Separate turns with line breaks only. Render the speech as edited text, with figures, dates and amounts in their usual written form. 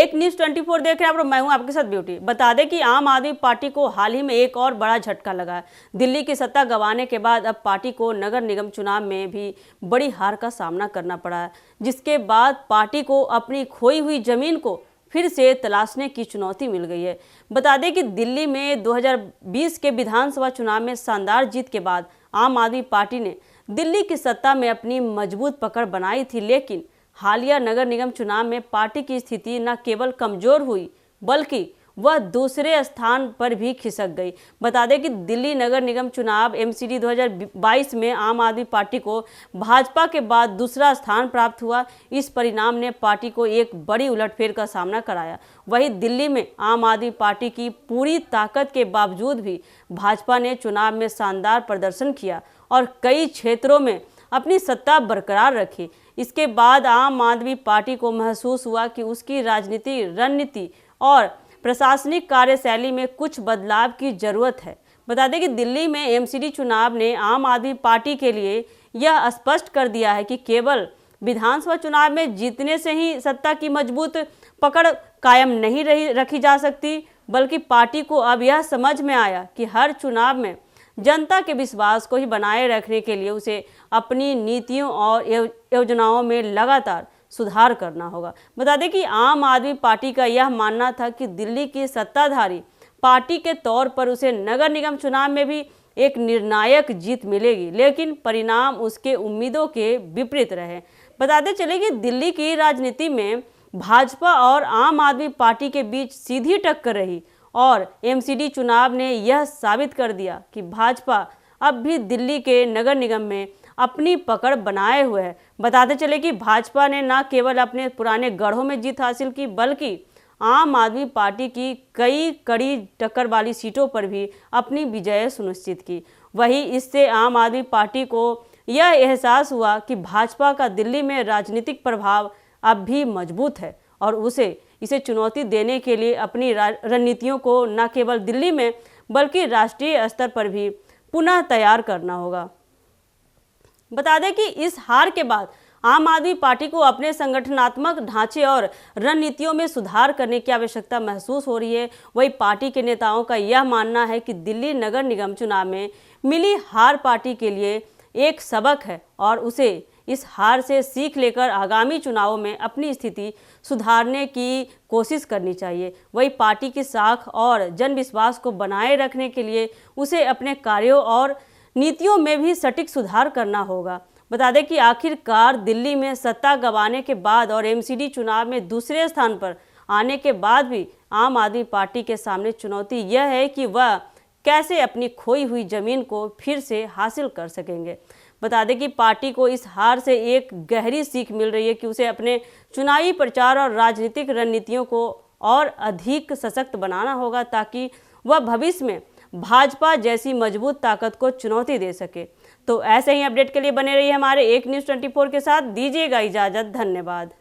एक न्यूज़ 24 देख रहे हैं आप और मैं हूं आपके साथ ब्यूटी। बता दें कि आम आदमी पार्टी को हाल ही में एक और बड़ा झटका लगा है। दिल्ली की सत्ता गंवाने के बाद अब पार्टी को नगर निगम चुनाव में भी बड़ी हार का सामना करना पड़ा है, जिसके बाद पार्टी को अपनी खोई हुई जमीन को फिर से तलाशने की चुनौती मिल गई है। बता दें कि दिल्ली में 2020 के विधानसभा चुनाव में शानदार जीत के बाद आम आदमी पार्टी ने दिल्ली की सत्ता में अपनी मजबूत पकड़ बनाई थी, लेकिन हालिया नगर निगम चुनाव में पार्टी की स्थिति न केवल कमजोर हुई बल्कि वह दूसरे स्थान पर भी खिसक गई। बता दें कि दिल्ली नगर निगम चुनाव एमसीडी 2022 में आम आदमी पार्टी को भाजपा के बाद दूसरा स्थान प्राप्त हुआ। इस परिणाम ने पार्टी को एक बड़ी उलटफेर का सामना कराया। वहीं दिल्ली में आम आदमी पार्टी की पूरी ताकत के बावजूद भी भाजपा ने चुनाव में शानदार प्रदर्शन किया और कई क्षेत्रों में अपनी सत्ता बरकरार रखी। इसके बाद आम आदमी पार्टी को महसूस हुआ कि उसकी राजनीति रणनीति और प्रशासनिक कार्यशैली में कुछ बदलाव की जरूरत है। बता दें कि दिल्ली में एमसीडी चुनाव ने आम आदमी पार्टी के लिए यह स्पष्ट कर दिया है कि केवल विधानसभा चुनाव में जीतने से ही सत्ता की मजबूत पकड़ कायम नहीं रखी जा सकती, बल्कि पार्टी को अब यह समझ में आया कि हर चुनाव में जनता के विश्वास को ही बनाए रखने के लिए उसे अपनी नीतियों और योजनाओं में लगातार सुधार करना होगा। बता दें कि आम आदमी पार्टी का यह मानना था कि दिल्ली की सत्ताधारी पार्टी के तौर पर उसे नगर निगम चुनाव में भी एक निर्णायक जीत मिलेगी, लेकिन परिणाम उसके उम्मीदों के विपरीत रहे। बताते चले कि दिल्ली की राजनीति में भाजपा और आम आदमी पार्टी के बीच सीधी टक्कर रही और एमसीडी चुनाव ने यह साबित कर दिया कि भाजपा अब भी दिल्ली के नगर निगम में अपनी पकड़ बनाए हुए है। बताते चले कि भाजपा ने न केवल अपने पुराने गढ़ों में जीत हासिल की, बल्कि आम आदमी पार्टी की कई कड़ी टक्कर वाली सीटों पर भी अपनी विजय सुनिश्चित की। वहीं इससे आम आदमी पार्टी को यह एहसास हुआ कि भाजपा का दिल्ली में राजनीतिक प्रभाव अब भी मजबूत है और इसे चुनौती देने के लिए अपनी रणनीतियों को न केवल दिल्ली में बल्कि राष्ट्रीय स्तर पर भी पुनः तैयार करना होगा। बता दें कि इस हार के बाद आम आदमी पार्टी को अपने संगठनात्मक ढांचे और रणनीतियों में सुधार करने की आवश्यकता महसूस हो रही है। वही पार्टी के नेताओं का यह मानना है कि दिल्ली नगर निगम चुनाव में मिली हार पार्टी के लिए एक सबक है और उसे इस हार से सीख लेकर आगामी चुनावों में अपनी स्थिति सुधारने की कोशिश करनी चाहिए। वही पार्टी की साख और जनविश्वास को बनाए रखने के लिए उसे अपने कार्यों और नीतियों में भी सटीक सुधार करना होगा। बता दें कि आखिरकार दिल्ली में सत्ता गंवाने के बाद और एमसीडी चुनाव में दूसरे स्थान पर आने के बाद भी आम आदमी पार्टी के सामने चुनौती यह है कि वह कैसे अपनी खोई हुई जमीन को फिर से हासिल कर सकेंगे। बता दें कि पार्टी को इस हार से एक गहरी सीख मिल रही है कि उसे अपने चुनावी प्रचार और राजनीतिक रणनीतियों को और अधिक सशक्त बनाना होगा, ताकि वह भविष्य में भाजपा जैसी मजबूत ताकत को चुनौती दे सके। तो ऐसे ही अपडेट के लिए बने रहिए हमारे एक न्यूज़ 24 के साथ। दीजिएगा इजाज़त। धन्यवाद।